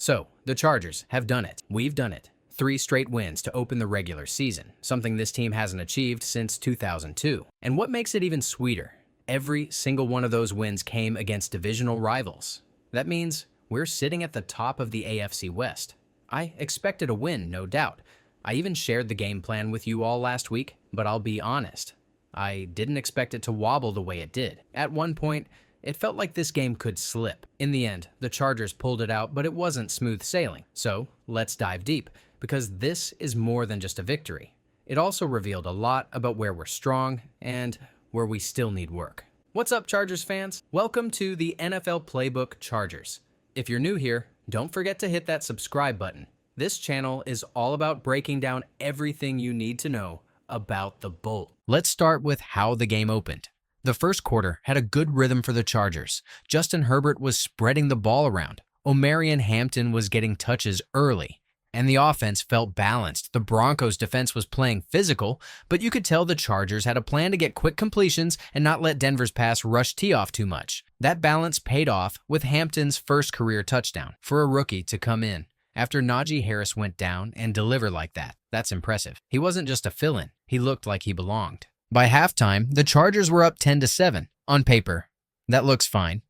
So, the Chargers have done it. We've done it. 3 straight wins to open the regular season, something this team hasn't achieved since 2002. And what makes it even sweeter? Every single one of those wins came against divisional rivals. That means we're sitting at the top of the AFC West. I expected a win, no doubt. I even shared the game plan with you all last week, but I'll be honest. I didn't expect it to wobble the way it did. At one point, it felt like this game could slip. In the end, the Chargers pulled it out, but it wasn't smooth sailing. So, let's dive deep, because this is more than just a victory. It also revealed a lot about where we're strong and where we still need work. What's up, Chargers fans? Welcome to the NFL Playbook Chargers. If you're new here, don't forget to hit that subscribe button. This channel is all about breaking down everything you need to know about the Bolt. Let's start with how the game opened. The first quarter had a good rhythm for the Chargers. Justin Herbert was spreading the ball around. Omarion Hampton was getting touches early, and the offense felt balanced. The Broncos' defense was playing physical, but you could tell the Chargers had a plan to get quick completions and not let Denver's pass rush tee off too much. That balance paid off with Hampton's first career touchdown for a rookie to come in after Najee Harris went down and deliver like that. That's impressive. He wasn't just a fill-in. He looked like he belonged. By halftime, the Chargers were up 10-7. On paper, that looks fine.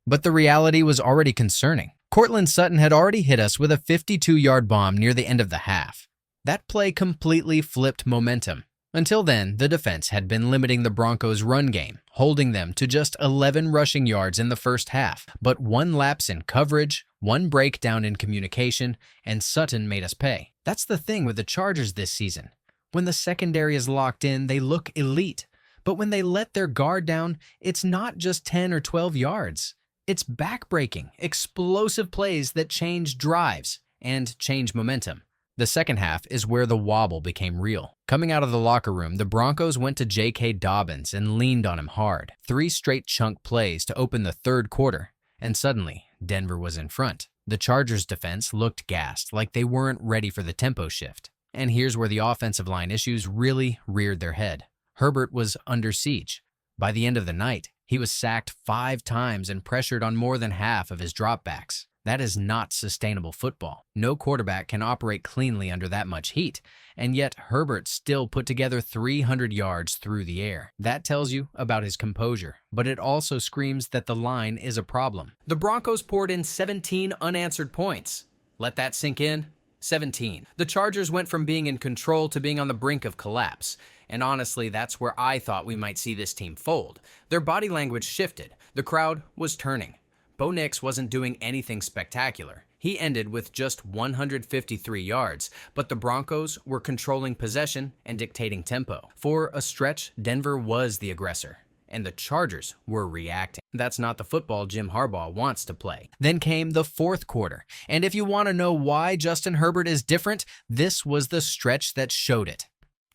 But the reality was already concerning. Courtland Sutton had already hit us with a 52-yard bomb near the end of the half. That play completely flipped momentum. Until then, the defense had been limiting the Broncos' run game, holding them to just 11 rushing yards in the first half. But one lapse in coverage, one breakdown in communication, and Sutton made us pay. That's the thing with the Chargers this season. When the secondary is locked in, they look elite. But when they let their guard down, it's not just 10 or 12 yards. It's backbreaking, explosive plays that change drives and change momentum. The second half is where the wobble became real. Coming out of the locker room, the Broncos went to J.K. Dobbins and leaned on him hard. 3 straight chunk plays to open the third quarter, and suddenly, Denver was in front. The Chargers' defense looked gassed, like they weren't ready for the tempo shift. And here's where the offensive line issues really reared their head. Herbert was under siege. By the end of the night, he was sacked 5 times and pressured on more than half of his dropbacks. That is not sustainable football. No quarterback can operate cleanly under that much heat, and yet Herbert still put together 300 yards through the air. That tells you about his composure, but it also screams that the line is a problem. The Broncos poured in 17 unanswered points. Let that sink in. 17. The Chargers went from being in control to being on the brink of collapse. And honestly, that's where I thought we might see this team fold. Their body language shifted. The crowd was turning. Bo Nix wasn't doing anything spectacular. He ended with just 153 yards, but the Broncos were controlling possession and dictating tempo. For a stretch, Denver was the aggressor, and the Chargers were reacting. That's not the football Jim Harbaugh wants to play. Then came the fourth quarter, and if you want to know why Justin Herbert is different, this was the stretch that showed it.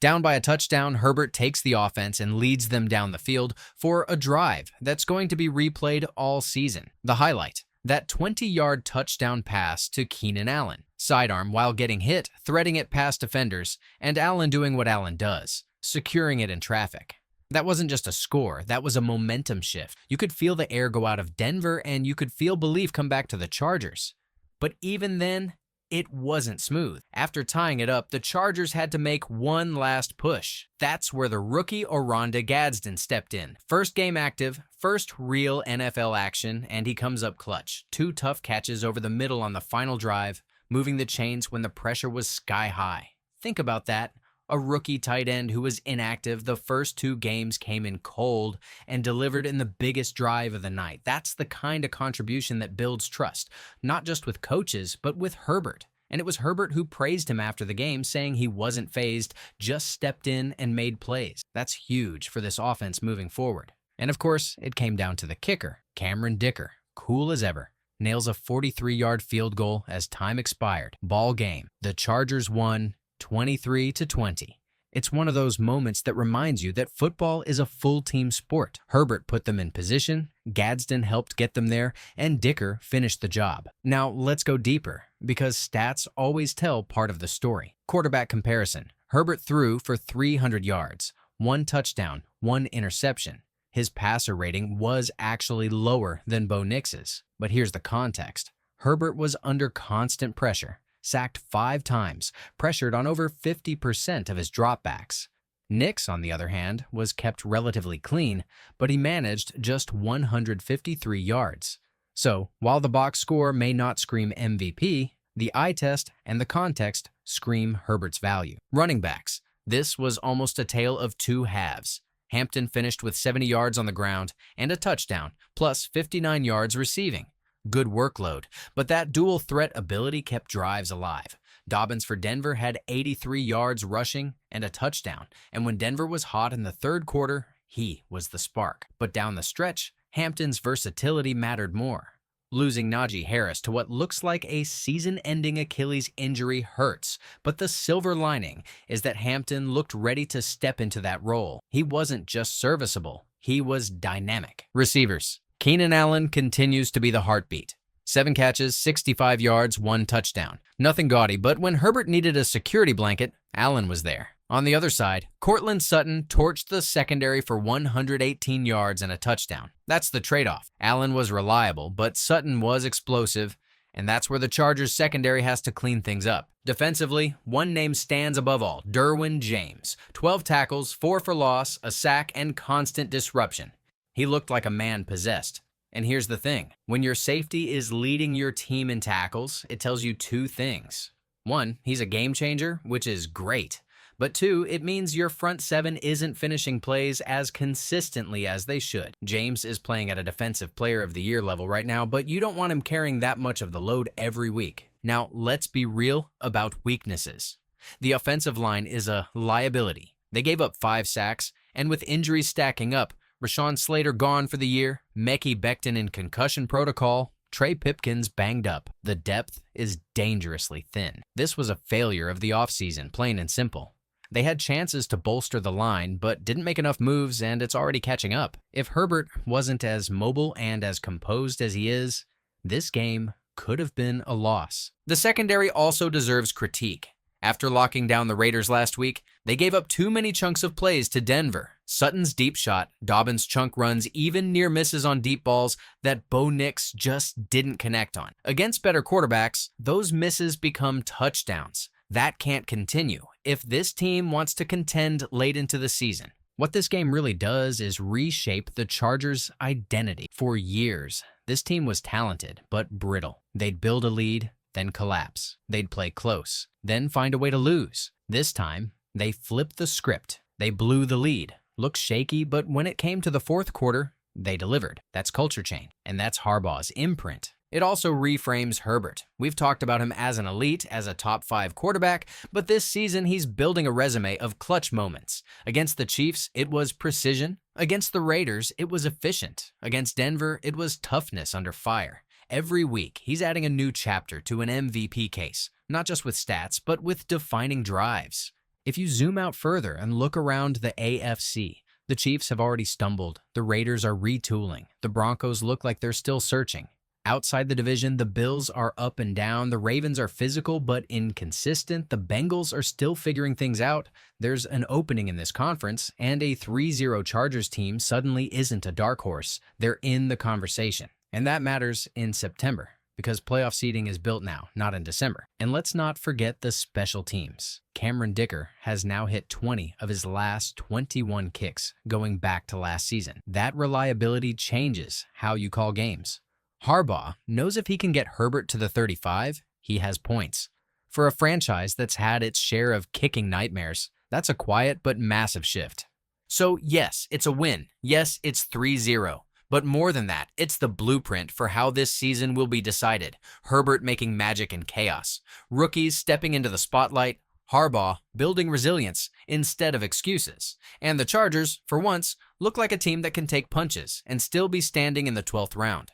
Down by a touchdown, Herbert takes the offense and leads them down the field for a drive that's going to be replayed all season. The highlight, that 20-yard touchdown pass to Keenan Allen. Sidearm while getting hit, threading it past defenders, and Allen doing what Allen does, securing it in traffic. That wasn't just a score, that was a momentum shift. You could feel the air go out of Denver, and you could feel belief come back to the Chargers. But even then, it wasn't smooth. After tying it up, the Chargers had to make one last push. That's where the rookie Oronde Gadsden stepped in. First game active, first real NFL action, and he comes up clutch. 2 tough catches over the middle on the final drive, moving the chains when the pressure was sky high. Think about that. A rookie tight end who was inactive the first 2 games came in cold and delivered in the biggest drive of the night. That's the kind of contribution that builds trust, not just with coaches, but with Herbert. And it was Herbert who praised him after the game, saying he wasn't fazed, just stepped in and made plays. That's huge for this offense moving forward. And of course, it came down to the kicker, Cameron Dicker, cool as ever. Nails a 43-yard field goal as time expired. Ball game. The Chargers won 23-20. It's one of those moments that reminds you that football is a full team sport. Herbert put them in position, Gadsden helped get them there, and Dicker finished the job. Now let's go deeper, because stats always tell part of the story. Quarterback comparison. Herbert threw for 300 yards, 1 touchdown, 1 interception. His passer rating was actually lower than Bo Nix's. But here's the context. Herbert was under constant pressure, sacked 5 times, pressured on over 50% of his dropbacks. Nick's, on the other hand, was kept relatively clean, but he managed just 153 yards. So, while the box score may not scream MVP, the eye test and the context scream Herbert's value. Running backs. This was almost a tale of two halves. Hampton finished with 70 yards on the ground and a touchdown, plus 59 yards receiving. Good workload, but that dual threat ability kept drives alive. Dobbins for Denver had 83 yards rushing and a touchdown, and when Denver was hot in the third quarter, he was the spark. But down the stretch, Hampton's versatility mattered more. Losing Najee Harris to what looks like a season-ending Achilles injury hurts, but the silver lining is that Hampton looked ready to step into that role. He wasn't just serviceable, he was dynamic. Receivers. Keenan Allen continues to be the heartbeat. 7 catches, 65 yards, 1 touchdown. Nothing gaudy, but when Herbert needed a security blanket, Allen was there. On the other side, Courtland Sutton torched the secondary for 118 yards and a touchdown. That's the trade-off. Allen was reliable, but Sutton was explosive, and that's where the Chargers' secondary has to clean things up. Defensively, one name stands above all, Derwin James. 12 tackles, 4 for loss, a sack, and constant disruption. He looked like a man possessed. And here's the thing. When your safety is leading your team in tackles, it tells you 2 things. 1, he's a game changer, which is great. But 2, it means your front 7 isn't finishing plays as consistently as they should. James is playing at a Defensive Player of the Year level right now, but you don't want him carrying that much of the load every week. Now, let's be real about weaknesses. The offensive line is a liability. They gave up 5 sacks, and with injuries stacking up, Rashawn Slater gone for the year, Mekhi Becton in concussion protocol, Trey Pipkins banged up. The depth is dangerously thin. This was a failure of the offseason, plain and simple. They had chances to bolster the line, but didn't make enough moves, and it's already catching up. If Herbert wasn't as mobile and as composed as he is, this game could have been a loss. The secondary also deserves critique. After locking down the Raiders last week, they gave up too many chunks of plays to Denver. Sutton's deep shot, Dobbins' chunk runs, even near misses on deep balls that Bo Nix just didn't connect on. Against better quarterbacks, those misses become touchdowns. That can't continue if this team wants to contend late into the season. What this game really does is reshape the Chargers' identity. For years, this team was talented but brittle. They'd build a lead, then collapse. They'd play close, then find a way to lose. This time, they flipped the script. They blew the lead, looked shaky, but when it came to the fourth quarter, they delivered. That's culture change, and that's Harbaugh's imprint. It also reframes Herbert. We've talked about him as an elite, as a top 5 quarterback, but this season he's building a resume of clutch moments. Against the Chiefs, it was precision. Against the Raiders, it was efficient. Against Denver, it was toughness under fire. Every week, he's adding a new chapter to an MVP case, not just with stats, but with defining drives. If you zoom out further and look around the AFC, the Chiefs have already stumbled. The Raiders are retooling. The Broncos look like they're still searching. Outside the division, the Bills are up and down. The Ravens are physical but inconsistent. The Bengals are still figuring things out. There's an opening in this conference, and a 3-0 Chargers team suddenly isn't a dark horse. They're in the conversation. And that matters in September, because playoff seeding is built now, not in December. And let's not forget the special teams. Cameron Dicker has now hit 20 of his last 21 kicks going back to last season. That reliability changes how you call games. Harbaugh knows if he can get Herbert to the 35, he has points. For a franchise that's had its share of kicking nightmares, that's a quiet but massive shift. So yes, it's a win. Yes, it's 3-0. But more than that, it's the blueprint for how this season will be decided. Herbert making magic in chaos. Rookies stepping into the spotlight. Harbaugh building resilience instead of excuses. And the Chargers, for once, look like a team that can take punches and still be standing in the 12th round.